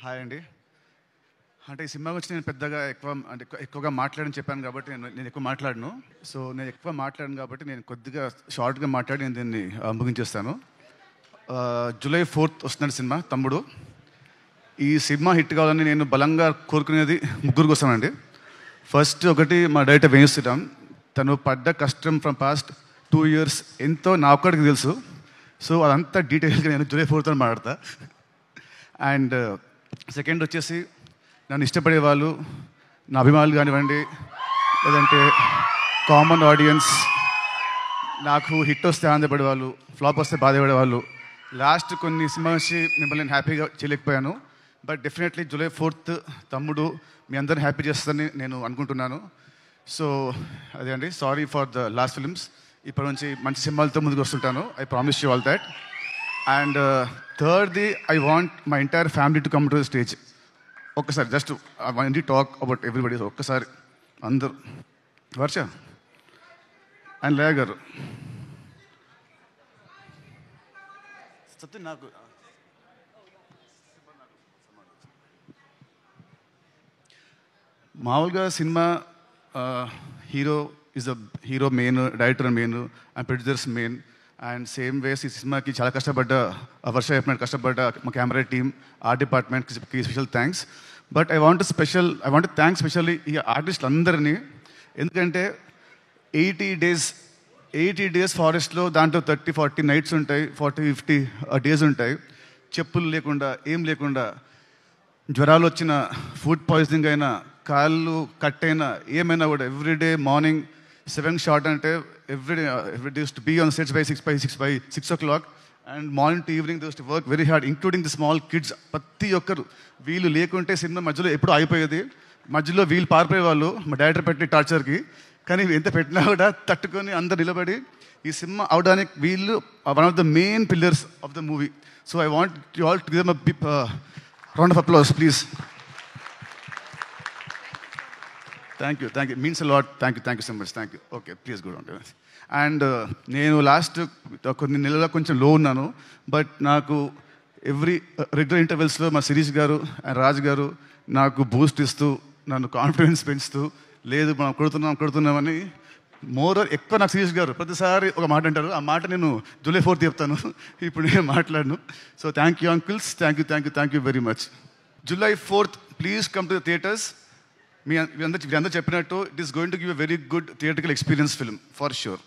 Hi అండి. అంటే ఈ సినిమా గురించి నేను పెద్దగా ఎక్కువగా మాట్లాడని చెప్పాను కాబట్టి నేను ఎక్కువ మాట్లాడను. సో నేను ఎక్కువ మాట్లాడను కాబట్టి నేను కొద్దిగా షార్ట్గా మాట్లాడి నేను దీన్ని ముగించేస్తాను. జూలై 4th వస్తున్నాడు సినిమా తమ్ముడు. ఈ సినిమా హిట్ కావాలని నేను బలంగా కోరుకునేది ముగ్గురు కోసమండి. ఫస్ట్ ఒకటి మా డైరెక్టర్ వేణు శ్రీరామ్. తను పడ్డ కష్టం ఫ్రమ్ పాస్ట్ 2 years ఎంతో నా ఒక్కడికి తెలుసు. సో అదంతా డీటెయిల్గా నేను జూలై 4th మాట్లాడతా. అండ్ సెకండ్ వచ్చేసి నన్ను ఇష్టపడే వాళ్ళు, నా అభిమానులు కానివ్వండి, లేదంటే కామన్ ఆడియన్స్, నాకు హిట్ వస్తే ఆనందపడేవాళ్ళు, ఫ్లాప్ వస్తే బాధపడేవాళ్ళు. లాస్ట్ కొన్ని సినిమా వచ్చి మిమ్మల్ని నేను హ్యాపీగా చేయలేకపోయాను. బట్ డెఫినెట్లీ జూలై 4th తమ్ముడు మీ అందరిని హ్యాపీ చేస్తుందని నేను అనుకుంటున్నాను. సో అదే అండి, sorry for the last films. ఇప్పటి నుంచి మంచి సినిమాలతో ముందుకు వస్తుంటాను. I promise you all that. And థర్డ్ది, I want my entire family to come to the stage. ఒక్కసారి just I want talk about everybody. ఒక్కసారి అందరూ, వర్ష అండ్ లేయ గారు, సత్యం నాకు మామూలుగా cinema hero is a hero main, director main and producers main. And same ways ఈ సినిమాకి చాలా కష్టపడ్డ వర్ష చెప్పినట్టు కష్టపడ్డ మా కెమెరా టీమ్, ఆర్ట్ డిపార్ట్మెంట్కి special thanks. But I want thanks specially ఈ ఆర్టిస్టులు అందరినీ. ఎందుకంటే 80 days ఫారెస్ట్లో, దాంట్లో 30-40 nights ఉంటాయి, 40-50 days ఉంటాయి. చెప్పులు లేకుండా, ఏం లేకుండా, జ్వరాలు వచ్చిన, ఫుడ్ పాయిజనింగ్ అయినా, కాళ్ళు కట్ అయినా, ఏమైనా కూడా ఎవ్రీడే మార్నింగ్ 7 షార్ట్ అంటే every day to be on stage by 6 o'clock and morning to evening they used to work very hard, including the small kids. ప్రతి ఒక్కరు వీళ్ళు లేకుంటే సినిమా మధ్యలో ఎప్పుడూ అయిపోయేది. మధ్యలో వీళ్ళు పారిపోయేవాళ్ళు మా డైరెక్టర్ పెట్టే టార్చర్కి. కానీ ఎంత పెట్టినా కూడా తట్టుకొని అందరు నిలబడి ఈ సినిమా అవడానికి వీళ్ళు one of the main pillars of the movie. So I want you all to give them a round of applause please. Thank you, means a lot. Thank you so much. Thank you. Okay, please good on. And నేను last కొన్ని నెలల్లో కొంచెం లో ఉన్నాను. But నాకు regular ఇంటర్వెల్స్లో మా శిరీష్ గారు and Raj గారు నాకు బూస్ట్ ఇస్తూ, నన్ను కాన్ఫిడెన్స్ పెంచుతూ, లేదు మనం కొడుతున్నామని ఎక్కువ నాకు శిరీష్ గారు ప్రతిసారి ఒక మాట అంటారు. ఆ మాట నేను జూలై 4th చెప్తాను, ఇప్పుడు నేను మాట్లాడను. So thank you uncles, thank you very much. July 4th please come to the theatres. మీ అందరూ చెప్పినట్టు it is going to give a very good theatrical experience film for sure.